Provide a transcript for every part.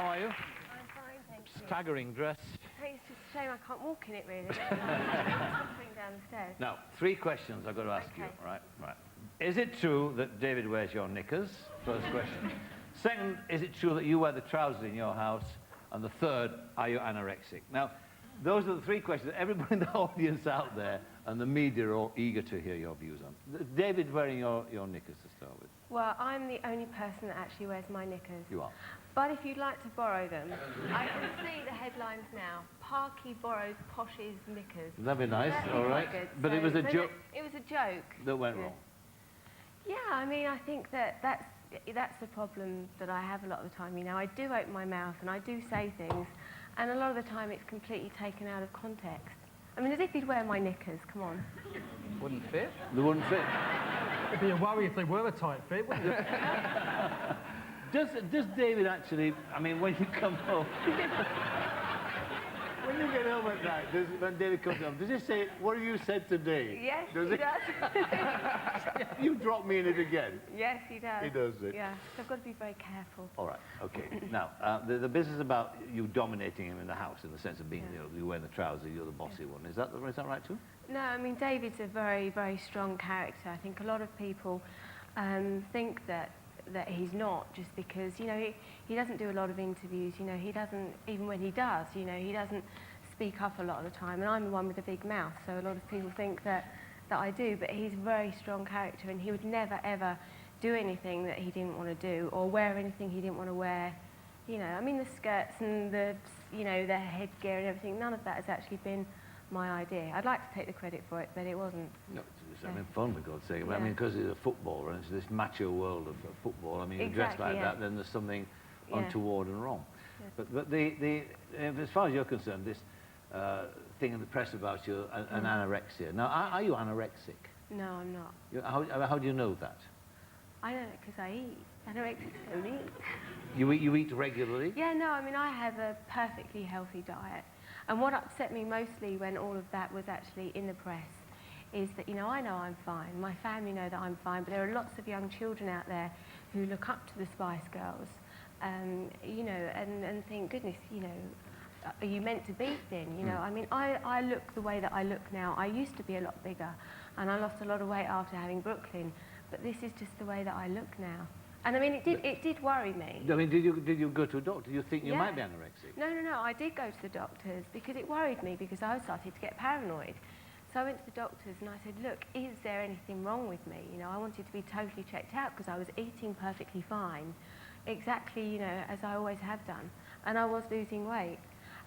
how are you? I'm fine, thank you. Staggering dress. It's just a shame I can't walk in it, really. Tumbling down the stairs. Now, 3 questions I've got to ask you. Okay. Right. Is it true that David wears your knickers? First question. Second, is it true that you wear the trousers in your house? And the third, are you anorexic? Now, those are the 3 questions that everybody in the audience out there and the media are all eager to hear your views on. David wearing your knickers to start with. Well, I'm the only person that actually wears my knickers. You are. But if you'd like to borrow them, I can see the headlines now. Parky borrows Posh's knickers. That'd be nice, That'd be all right. quite good. But it was a joke. It was a joke. That went wrong. Yeah, I mean, I think that's the problem that I have a lot of the time. You know, I do open my mouth and I do say things, and a lot of the time it's completely taken out of context. I mean, as if he'd wear my knickers, come on. Wouldn't fit. They wouldn't fit. It'd be a worry if they were a tight fit, wouldn't it? Does David actually, I mean, when you come home, when you get home at night, when David comes home, does he say, what have you said today? Yes, does he does. You drop me in it again. Yes, he does. He does it. Yeah, so I've got to be very careful. All right, okay. Now, the business about you dominating him in the house, in the sense of being, you wear the trousers, you're the bossy one. Is that right too? No, I mean, David's a very, very strong character. I think a lot of people think that he's not, just because, you know, he doesn't do a lot of interviews, you know, he doesn't, even when he does, you know, he doesn't speak up a lot of the time, and I'm the one with a big mouth, so a lot of people think that I do, but he's a very strong character, and he would never, ever do anything that he didn't want to do, or wear anything he didn't want to wear. You know, I mean, the skirts and the, you know, the headgear and everything, none of that has actually been my idea. I'd like to take the credit for it, but it wasn't. No, it's I mean, fun, for God's sake. Yeah. I mean, because he's a footballer, and it's this macho world of football. I mean, you dress like that, then there's something untoward and wrong. Yeah. But as far as you're concerned, this thing in the press about you, an anorexia. Now, are you anorexic? No, I'm not. How do you know that? I know it because I eat. Anorexics don't eat. You eat regularly? Yeah, no, I mean, I have a perfectly healthy diet. And what upset me mostly when all of that was actually in the press is that, you know I'm fine. My family know that I'm fine, but there are lots of young children out there who look up to the Spice Girls, you know, and think, goodness, you know, are you meant to be thin? You know, I mean, I look the way that I look now. I used to be a lot bigger, and I lost a lot of weight after having Brooklyn, but this is just the way that I look now. And I mean, it did worry me. I mean, did you go to a doctor? Do you think you might be anorexic? No, I did go to the doctors because it worried me, because I started to get paranoid. So I went to the doctors and I said, look, is there anything wrong with me? You know, I wanted to be totally checked out because I was eating perfectly fine, exactly, you know, as I always have done. And I was losing weight.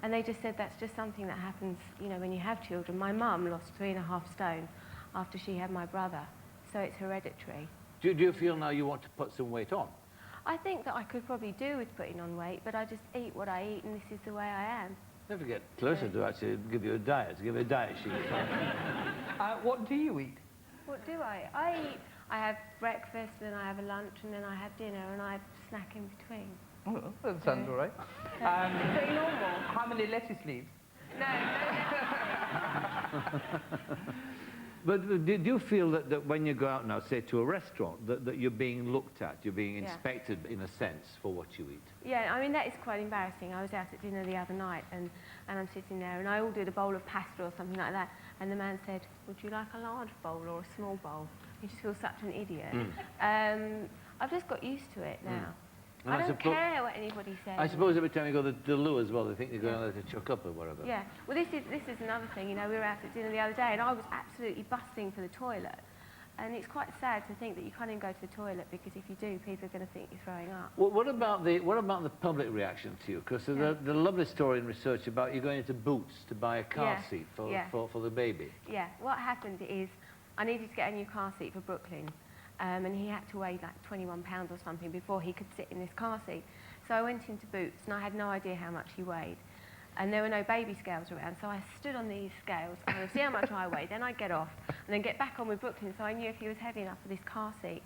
And they just said that's just something that happens, you know, when you have children. My mum lost 3.5 stone after she had my brother, so it's hereditary. Do you feel now you want to put some weight on? I think that I could probably do with putting on weight, but I just eat what I eat, and this is the way I am. Never get closer to actually give you a diet, sheet. What do you eat? What do I? I have breakfast, then I have a lunch, and then I have dinner, and I snack in between. Oh, that sounds all right. It's very normal. How many lettuce leaves? No. But do you feel that when you go out now, say to a restaurant, that you're being looked at, you're being inspected in a sense for what you eat? Yeah, I mean, that is quite embarrassing. I was out at dinner the other night and I'm sitting there and I ordered a bowl of pasta or something like that, and the man said, would you like a large bowl or a small bowl? You just feel such an idiot. I've just got used to it now. I don't care what anybody says. I suppose every time you go to the loo as well, they think you're going there to chuck up or whatever. Yeah. Well, this is another thing. You know, we were out at dinner the other day, and I was absolutely busting for the toilet. And it's quite sad to think that you can't even go to the toilet, because if you do, people are going to think you're throwing up. Well, what about the public reaction to you? Because there's the lovely story in research about you going into Boots to buy a car seat for the baby. Yeah. What happened is I needed to get a new car seat for Brooklyn. And he had to weigh like 21 pounds or something before he could sit in this car seat. So I went into Boots and I had no idea how much he weighed. And there were no baby scales around, so I stood on these scales and I'd see how much I weighed, then I'd get off and then get back on with Brooklyn, so I knew if he was heavy enough for this car seat.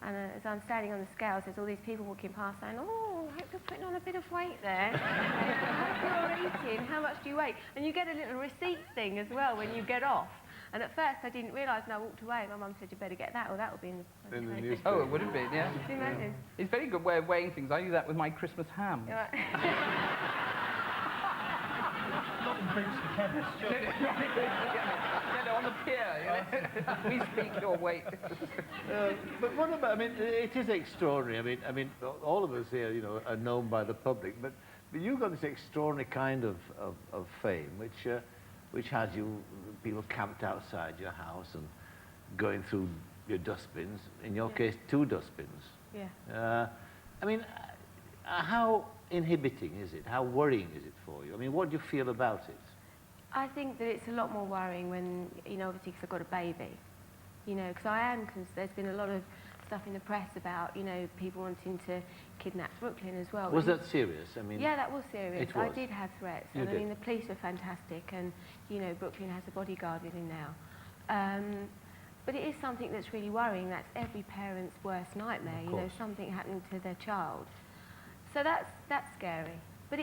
And as I'm standing on the scales, there's all these people walking past saying, oh, I hope you're putting on a bit of weight there. I hope you're eating, how much do you weigh? And you get a little receipt thing as well when you get off. And at first I didn't realise, and I walked away. My mum said, you better get that, or that will be in the newspaper. Oh, it would have been, yeah. Can you imagine? It's a very good way of weighing things. I do that with my Christmas ham. You're right. Not in boots for chemists. On the pier, we speak your weight. But what about, I mean, it is extraordinary. I mean, all of us here, are known by the public, but you've got this extraordinary kind of fame, which has people camped outside your house and going through your dustbins. In your case, 2 dustbins. Yeah. I mean, how inhibiting is it? How worrying is it for you? I mean, what do you feel about it? I think that it's a lot more worrying when, obviously because I've got a baby, because there's been a lot of stuff in the press about, people wanting to kidnap Brooklyn as well. Was that serious? I mean, yeah, that was serious. It was. I did have threats. You And did. I mean, the police were fantastic, and, Brooklyn has a bodyguard with him now. But it is something that's really worrying. That's every parent's worst nightmare, something happening to their child. So that's scary. But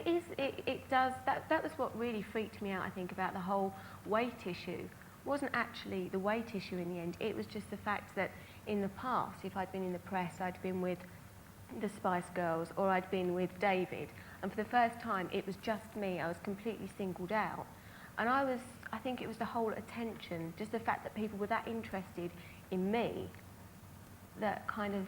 that was what really freaked me out, I think, about the whole weight issue. It wasn't actually the weight issue in the end. It was just the fact that in the past, if I'd been in the press, I'd been with the Spice Girls or I'd been with David. And for the first time, it was just me. I was completely singled out. And I think it was the whole attention, just the fact that people were that interested in me, that kind of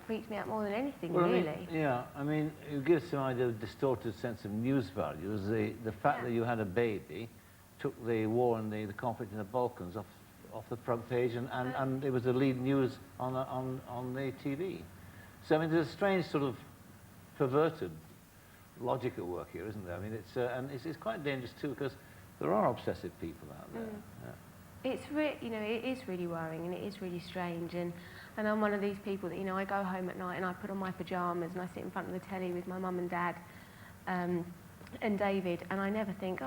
freaked me out more than anything, really. I mean, it gives some idea of distorted sense of news values. The fact that you had a baby took the war and the conflict in the Balkans off the front page, and it was the lead news on the TV. So I mean, there's a strange sort of perverted logic at work here, isn't there? I mean, it's quite dangerous too, because there are obsessive people out there. Yeah. It is really worrying, and it is really strange, and I'm one of these people that, I go home at night and I put on my pyjamas and I sit in front of the telly with my mum and dad and David, and I never think,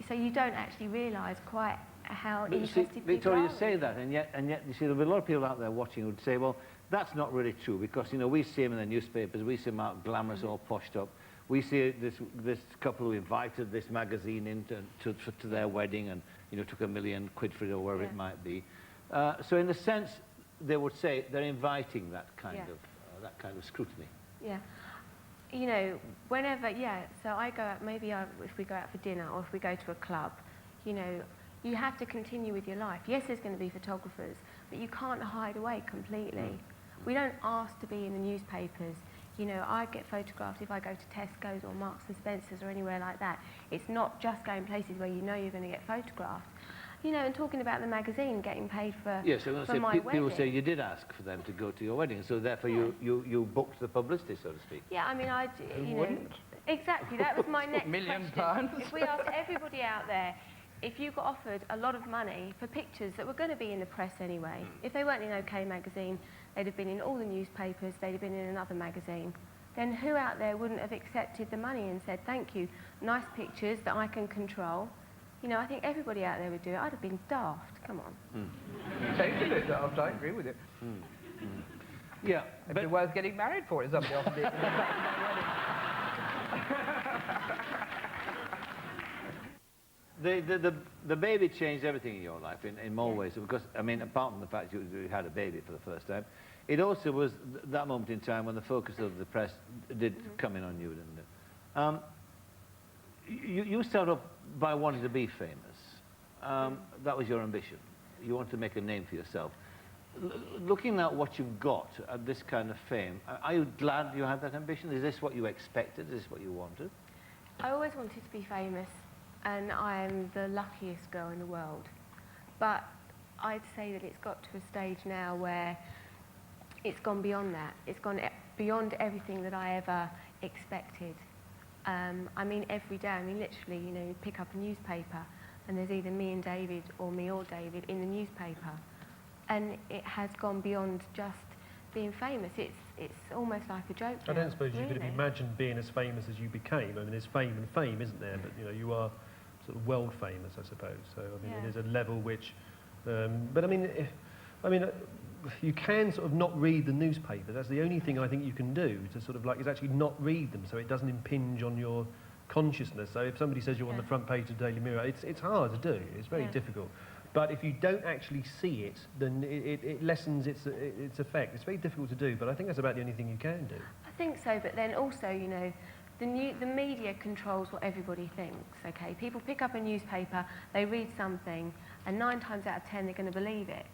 so you don't actually realise quite how interested people Victoria, are. you say that, and yet you see there'll be a lot of people out there watching who would say, well, that's not really true, because, we see them in the newspapers, we see them out glamorous, all poshed up. We see this couple who invited this magazine in to their wedding and, took £1 million for it or wherever it might be. So in a sense, they would say they're inviting that kind of scrutiny. Yeah. Whenever, so I go out, if we go out for dinner or if we go to a club, you have to continue with your life. Yes, there's going to be photographers, but you can't hide away completely. We don't ask to be in the newspapers. I get photographed if I go to Tesco's or Marks and Spencer's or anywhere like that. It's not just going places where you're going to get photographed. And talking about the magazine getting paid for, yes, I'm going to say, my people wedding. say you did ask for them to go to your wedding, so therefore you booked the publicity, so to speak. Yeah, I mean, wouldn't? Exactly, that was my next £1 million. question. If we asked everybody out there, if you got offered a lot of money for pictures that were going to be in the press anyway, if they weren't in OK Magazine, they'd have been in all the newspapers, they'd have been in another magazine, then who out there wouldn't have accepted the money and said, thank you, nice pictures that I can control? I think everybody out there would do it. I'd have been daft, come on. Totally bit daft, I agree with you. Yeah, It'd be worth getting married for, is somebody offered it. the baby changed everything in your life in more ways, because, I mean, apart from the fact you had a baby for the first time, it also was that moment in time when the focus of the press did come in on you, didn't it? You started off by wanting to be famous. That was your ambition. You wanted to make a name for yourself. Looking at what you've got at this kind of fame, are you glad you had that ambition? Is this what you expected? Is this what you wanted? I always wanted to be famous, and I am the luckiest girl in the world. But I'd say that it's got to a stage now where it's gone beyond that. It's gone beyond everything that I ever expected. I mean, every day, literally, you pick up a newspaper and there's either me and David or me or David in the newspaper. And it has gone beyond just being famous. It's almost like a joke I now, don't suppose you could have really. imagined being as famous as you became. I mean, there's fame and fame, isn't there? But, you are sort of world famous, I suppose. So, it is a level which... you can sort of not read the newspaper. That's the only thing I think you can do to sort of is actually not read them, so it doesn't impinge on your consciousness. So if somebody says you're on the front page of the Daily Mirror, it's hard to do. It's very difficult. But if you don't actually see it, then it lessens its effect. It's very difficult to do, but I think that's about the only thing you can do. I think so, but then also, you know, the media controls what everybody thinks, okay? People pick up a newspaper, they read something, and 9 times out of 10 they're going to believe it.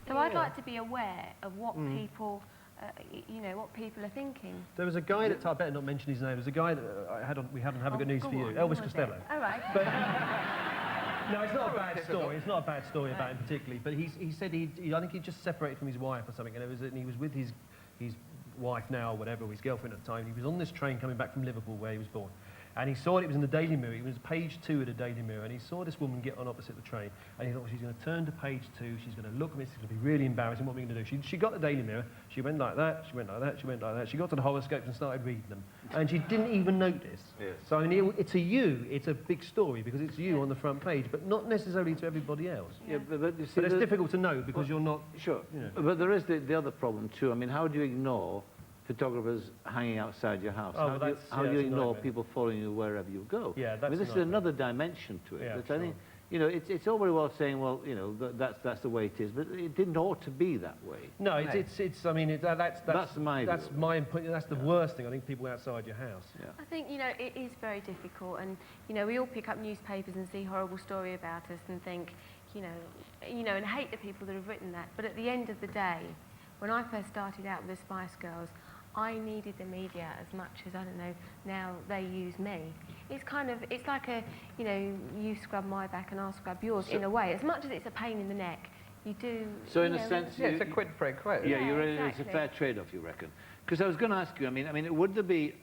So I'd like to be aware of what people, you know, what people are thinking. There was a guy that, I better not mention his name, there was a guy that we haven't had good news for you, Elvis Costello. Oh, right. But, no, it's not a bad story. It's not a bad story about him particularly. But he said I think he just separated from his wife or something, and he was with his wife now or whatever, his girlfriend at the time. He was on this train coming back from Liverpool where he was born. And he saw it was in the Daily Mirror. It was page 2 of the Daily Mirror. And he saw this woman get on opposite the train. And he thought, well, she's going to turn to page 2. She's going to look at me. It's going to be really embarrassing. What are we going to do? She got the Daily Mirror. She went like that. She went like that. She went like that. She got to the horoscopes and started reading them. And she didn't even notice. Yes. So, I mean, it's a big story because it's you on the front page, but not necessarily to everybody else. Yeah, but you see, But it's difficult to know because you're not... Sure. You know. But there is the other problem too. I mean, how do you ignore photographers hanging outside your house? Oh, How well, do you that's a ignore nightmare. people following you wherever you go? Yeah, I that's mean, a this is nightmare. another dimension to it. Yeah, that I sure. think, you know, it's all very well saying, well, you know, that's the way it is, but it didn't ought to be that way. No, I mean, That's my view. That's my opinion. That's the worst thing. I think people outside your house. Yeah. I think, you know, it is very difficult, and, you know, we all pick up newspapers and see horrible story about us and think, you know, and hate the people that have written that. But at the end of the day, when I first started out with the Spice Girls, I needed the media as much as, I don't know, now they use me. It's like a, you know, you scrub my back and I'll scrub yours in a way. As much as it's a pain in the neck, you do... So in a sense... Yeah, it's a quid pro quo. Yeah, exactly. it's a fair trade-off, you reckon? Because I was going to ask you, I mean, would there be,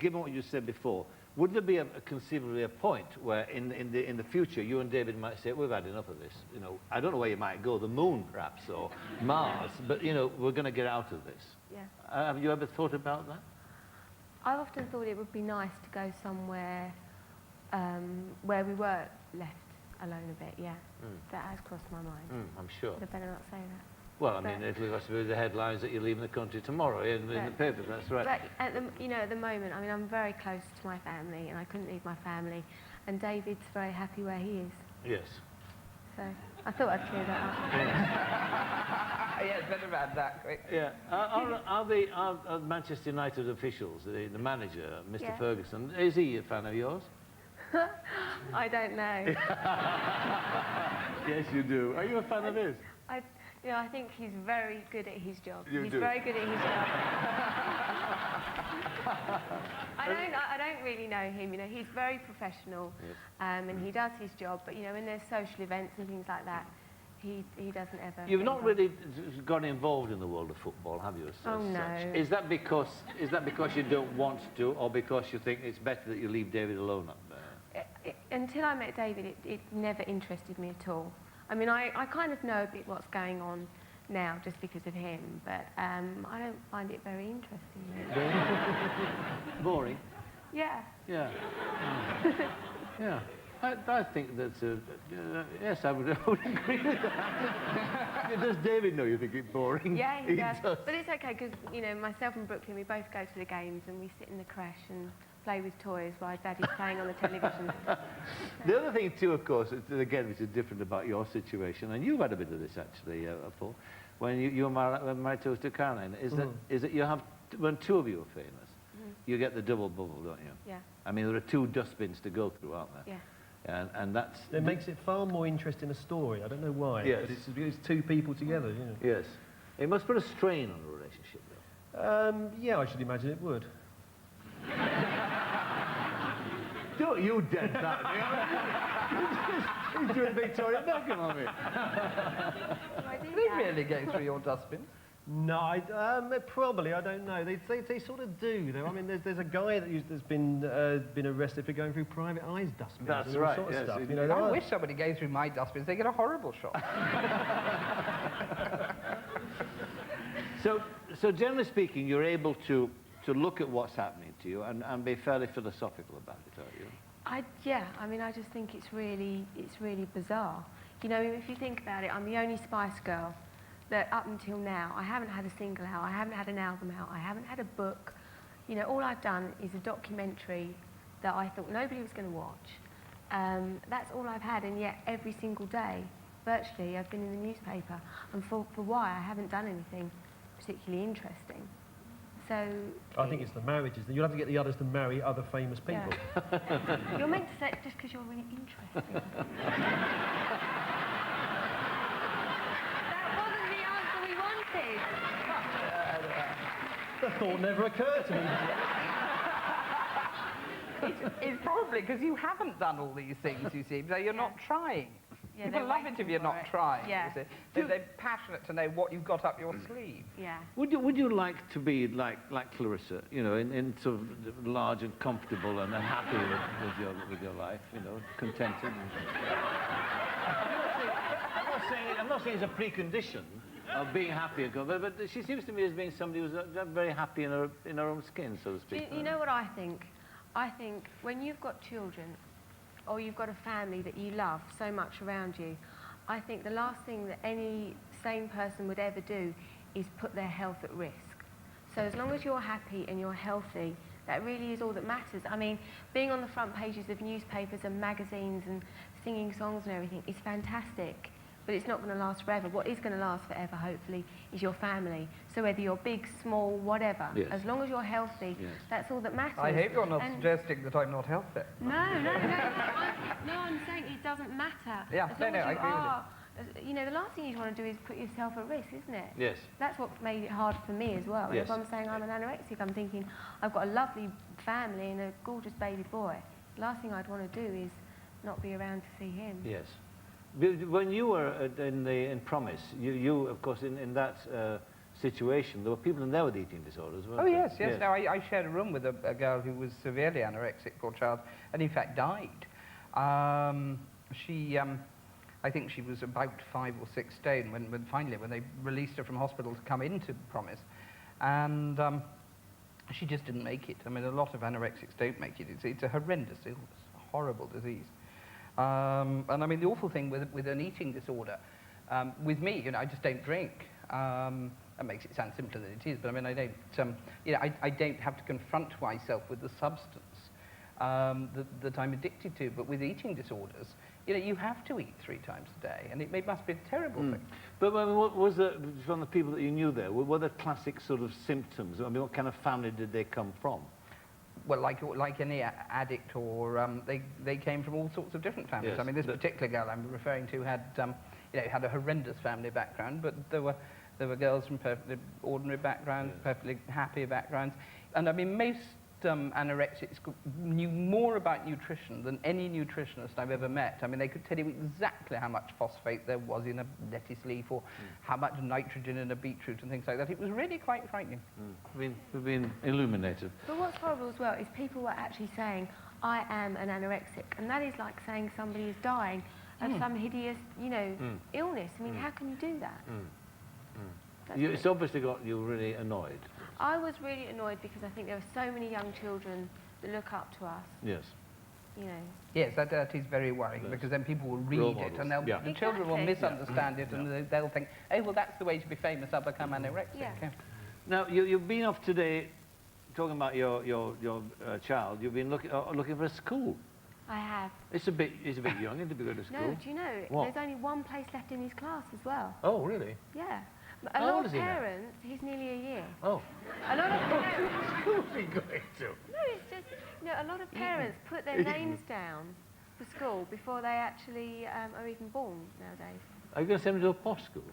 given what you said before, would there be conceivably a point where in the future you and David might say, we've had enough of this, you know, I don't know where you might go, the moon perhaps, or Mars, but, you know, we're going to get out of this. Yeah. Have you ever thought about that? I've often thought it would be nice to go somewhere where we were left alone a bit, yeah. That has crossed my mind. I'm sure. But I better not say that. Well, I mean, it'll have to be the headlines that you're leaving the country tomorrow in the papers, that's right. But at the moment, I mean, I'm very close to my family, and I couldn't leave my family. And David's very happy where he is. Yes. So I thought I'd clear that up. Yeah, it's better about that quick. Yeah. Are Manchester United officials, the manager, Mr. Yeah. Ferguson, is he a fan of yours? I don't know. Yes, you do. Are you a fan of his? I think he's very good at his job. He's do? very good at his job. I don't really know him. You know, he's very professional, and he does his job. But you know, when there's social events and things like that, he doesn't ever. You've not really got involved in the world of football, have you? As Oh, no. such? Is that because you don't want to, or because you think it's better that you leave David alone up there? Until I met David, it never interested me at all. I mean, I kind of know a bit what's going on now just because of him, but I don't find it very interesting. Really. Boring? Yeah. Yeah. Yeah. I think that's yes, I would agree with that. Does David know you think it's boring? Yeah, he does. But it's okay because, you know, myself and Brooklyn, we both go to the games and we sit in the creche and play with toys while Daddy's playing on the television. The other thing too, of course, again, which is different about your situation, and you've had a bit of this actually, Paul, when you were married to Caroline, is that you have, when two of you are famous, you get the double bubble, don't you? Yeah. I mean, there are two dustbins to go through, aren't there? Yeah. And that's... It makes it far more interesting a story. I don't know why, Yes. but it's two people together, you know. Yes. It must put a strain on the relationship, though. Yeah, I should imagine it would. Don't you dead that. He's doing Victoria Beckham on me. Do they really go through your dustbins? No, probably, I don't know. They sort of do, though. I mean, there's a guy that's been arrested for going through private eyes dustbins. That's and all right, sort of yes, stuff. it- You know, I wish somebody goes through my dustbins. They get a horrible shock. So generally speaking, you're able to look at what's happening to you and be fairly philosophical about it, aren't you? Yeah, I mean, I just think it's really bizarre. You know, if you think about it, I'm the only Spice Girl that up until now, I haven't had a single out, I haven't had an album out, I haven't had a book. You know, all I've done is a documentary that I thought nobody was going to watch. That's all I've had, and yet every single day, virtually, I've been in the newspaper. And for why? I haven't done anything particularly interesting. So... I think it's the marriages. You'll have to get the others to marry other famous people. Yeah. You're meant to say it just because you're really interesting. That wasn't the answer we wanted. The thought never occurred to me. It's probably because you haven't done all these things, you see, so you're not trying. Yeah, People love it if you're not trying, Yeah. you see. They're passionate to know what you've got up your sleeve. Yeah. Would you like to be like Clarissa, you know, in sort of large and comfortable and happy with your life, you know, contented? I'm not saying it's a precondition of being happy, but she seems to me as being somebody who's very happy in her own skin, so to speak. You know what I think? I think when you've got children, or you've got a family that you love so much around you, I think the last thing that any sane person would ever do is put their health at risk. So as long as you're happy and you're healthy, that really is all that matters. I mean, being on the front pages of newspapers and magazines and singing songs and everything is fantastic, but it's not going to last forever. What is going to last forever, hopefully, is your family. So whether you're big, small, whatever, yes. as long as you're healthy, yes. That's all that matters. I hope you're not suggesting that I'm not healthy. No, I'm saying it doesn't matter. Yeah, as long as I agree with you. You know, the last thing you want to do is put yourself at risk, isn't it? Yes. That's what made it hard for me as well. Yes. If I'm saying I'm an anorexic, I'm thinking I've got a lovely family and a gorgeous baby boy. The last thing I'd want to do is not be around to see him. Yes. When you were in Promise, you of course, in that situation, there were people in there with eating disorders, weren't there? Yes. No, I shared a room with a girl who was severely anorexic, poor child, and in fact died. I think she was about 5 or 6 stone when finally they released her from hospital to come into Promise, and she just didn't make it. I mean, a lot of anorexics don't make it. It's a horrendous illness, a horrible disease. And I mean, the awful thing with an eating disorder, with me, you know, I just don't drink. That makes it sound simpler than it is, but I mean, I don't, you know, I don't have to confront myself with the substance that I'm addicted to. But with eating disorders, you know, you have to eat 3 times a day, and it must be a terrible thing. But what was the, from the people that you knew there, were there classic sort of symptoms? I mean, what kind of family did they come from? Well, like any addict, or they came from all sorts of different families. Yes, I mean, this particular girl I'm referring to had, you know, had a horrendous family background, but there were girls from perfectly ordinary backgrounds, yes. Perfectly happy backgrounds, and I mean, most anorexics knew more about nutrition than any nutritionist I've ever met. I mean, they could tell you exactly how much phosphate there was in a lettuce leaf, or how much nitrogen in a beetroot and things like that. It was really quite frightening. We've been illuminated. But what's horrible as well is people were actually saying, I am an anorexic, and that is like saying somebody is dying of some hideous, you know, illness. I mean, how can you do that? It's obviously got you really annoyed. I was really annoyed because I think there are so many young children that look up to us. Yes. You know. Yes, that is very worrying, because then people will read it, and the children will misunderstand it, and they'll think, oh, well, that's the way to be famous, I'll become anorexic. Yeah. Now, you've been off today talking about your child. You've been looking for a school. I have. He's a bit young, to be going to school. No, do you know, there's only one place left in his class as well. Oh, really? Yeah. A lot of parents, he's nearly a year. Oh. A lot of parents... Who's he going to? No, it's just, you know, a lot of parents put their names down for school before they actually are even born nowadays. Are you going to send him to a posh school?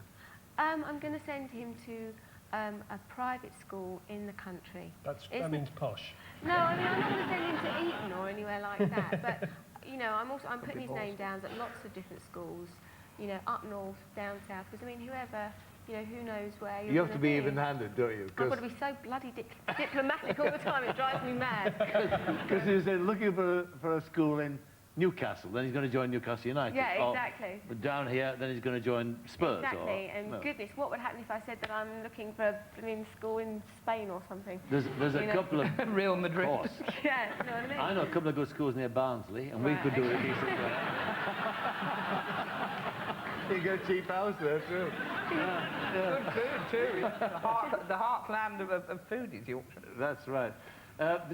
I'm going to send him to a private school in the country. That means posh. No, I mean, I'm not going to send him to Eton or anywhere like that, but, you know, I'm putting his name down at lots of different schools, you know, up north, down south, because, I mean, whoever... You know, who knows where you're You have to be even-handed, don't you? I've got to be so bloody diplomatic all the time, it drives me mad. Because he's looking for a school in Newcastle, then he's going to join Newcastle United. Yeah, exactly. But down here, then he's going to join Spurs. Exactly, and goodness, what would happen if I said that I'm looking for a school in Spain or something? There's a couple of... Real Madrid. Yeah, you know what I mean? I know a couple of good schools near Barnsley, and we could do it a decent way. You get a cheap house there, too. Good food, too. The heartland of food is Yorkshire. That's right.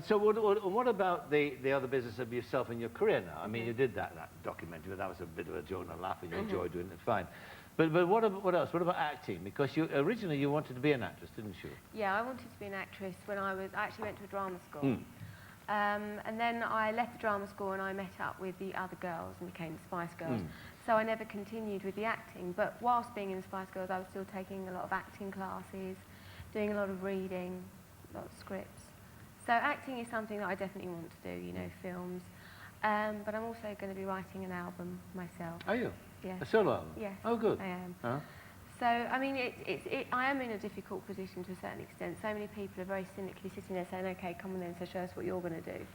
So what about the other business of yourself and your career now? I mean, you did that documentary, but that was a bit of a joke and a laugh, and you enjoyed doing it, fine. But what else? What about acting? Because originally you wanted to be an actress, didn't you? Yeah, I wanted to be an actress when I actually went to a drama school. And then I left the drama school and I met up with the other girls and became the Spice Girls. So I never continued with the acting. But whilst being in the Spice Girls, I was still taking a lot of acting classes, doing a lot of reading, a lot of scripts. So acting is something that I definitely want to do, you know, films. But I'm also going to be writing an album myself. Are you? Yes. A solo album? Yes. Oh, good. I am. Huh? So, I mean, I am in a difficult position to a certain extent. So many people are very cynically sitting there saying, OK, come on then, so show us what you're going to do.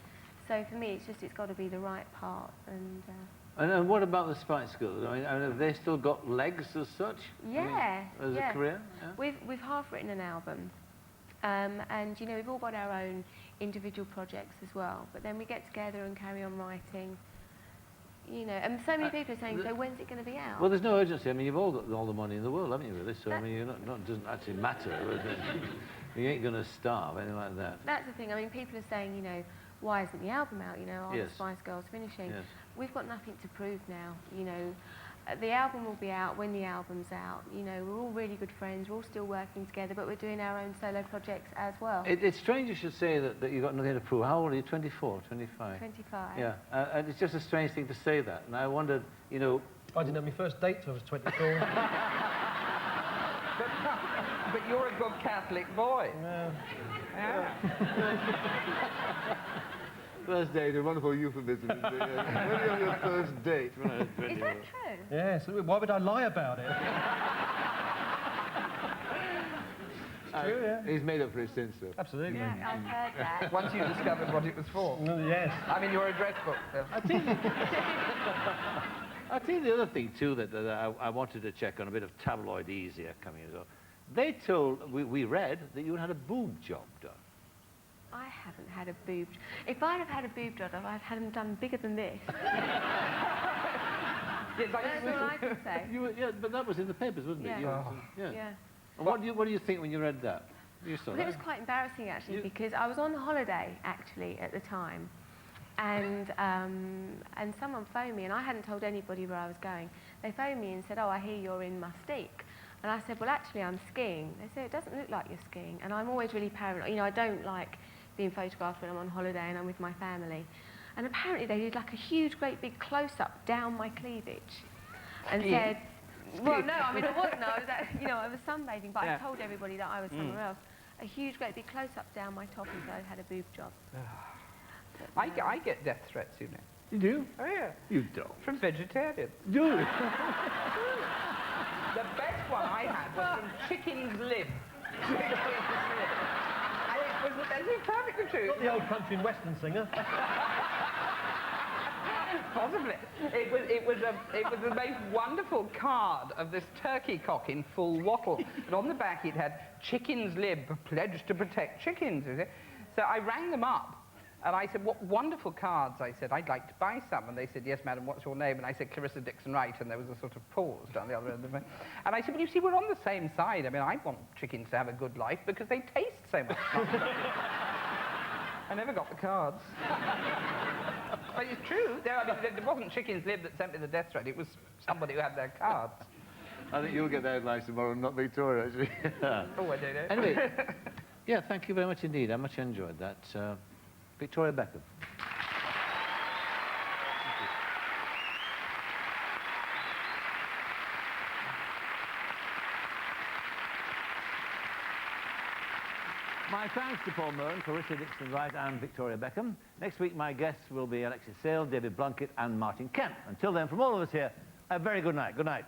So for me, it's got to be the right part. And what about the Spice Girls? I mean, have they still got legs as such? Yeah. I mean, as a career? Yeah? We've half written an album. And, you know, we've all got our own individual projects as well. But then we get together and carry on writing. You know, and so many people are saying, so when's it going to be out? Well, there's no urgency. I mean, you've all got all the money in the world, haven't you, really? So, I mean, it doesn't actually matter. You ain't going to starve, anything like that. That's the thing. I mean, people are saying, you know, why isn't the album out? You know, are the Spice Girls finishing? Yes. We've got nothing to prove now, you know. The album will be out when the album's out. You know, we're all really good friends. We're all still working together, but we're doing our own solo projects as well. It's strange you should say that you've got nothing to prove. How old are you? 24, 25? 25. Yeah, and it's just a strange thing to say that. And I wondered, you know... I didn't have my first date till I was 24. But you're a good Catholic boy. Yeah. First date, a wonderful euphemism. When are you on your first date? When I was 20. Is that true? Yes, why would I lie about it? True, yeah. He's made up for his sins, though. Absolutely. Yeah, I've heard that. Once you discovered what it was for. Yes. I mean, your address book. I'll tell you the other thing, too, that I wanted to check on, a bit of tabloid ease here coming as well. They told, we read, that you had a boob job done. I haven't had a boob. If I'd have had a boob job, I'd had them done bigger than this. Yes, That's all I can say. Yeah, but that was in the papers, wasn't it? Yeah. Yeah. And what do you think when you read that? You saw Well, that? it was quite embarrassing, actually, because I was on holiday, actually, at the time. And someone phoned me, and I hadn't told anybody where I was going. They phoned me and said, oh, I hear you're in Mustique. And I said, well, actually, I'm skiing. They said, it doesn't look like you're skiing. And I'm always really paranoid. You know, I don't like being photographed when I'm on holiday and I'm with my family. And apparently they did like a huge, great big close-up down my cleavage and said, well, no, I mean, I wasn't. I was, you know, I was sunbathing, but I told everybody that I was somewhere else. A huge, great big close-up down my top and said I had a boob job. I get death threats, you know. You do? Oh, yeah. You don't. From vegetarians. Do you? The best one I had was from chicken's lib. And it was perfectly true. Not the old country and western singer. Possibly. It was the most wonderful card of this turkey cock in full wattle. And on the back it had chicken's lib, pledged to protect chickens. So I rang them up. And I said, what wonderful cards. I said, I'd like to buy some. And they said, yes, madam, what's your name? And I said, Clarissa Dixon Wright. And there was a sort of pause down the other end of it. And I said, well, you see, we're on the same side. I mean, I want chickens to have a good life because they taste so much nicer. I never got the cards. But it's true. It wasn't chicken's lib that sent me the death threat. It was somebody who had their cards. I think you'll get the headlines tomorrow, not Victoria, actually. Oh, I don't know. Anyway, yeah, thank you very much indeed. I much enjoyed that. Victoria Beckham. My thanks to Paul Murren, Clarissa Dixon Wright and Victoria Beckham. Next week my guests will be Alexis Sale, David Blunkett and Martin Kemp. Until then, from all of us here, a very good night. Good night.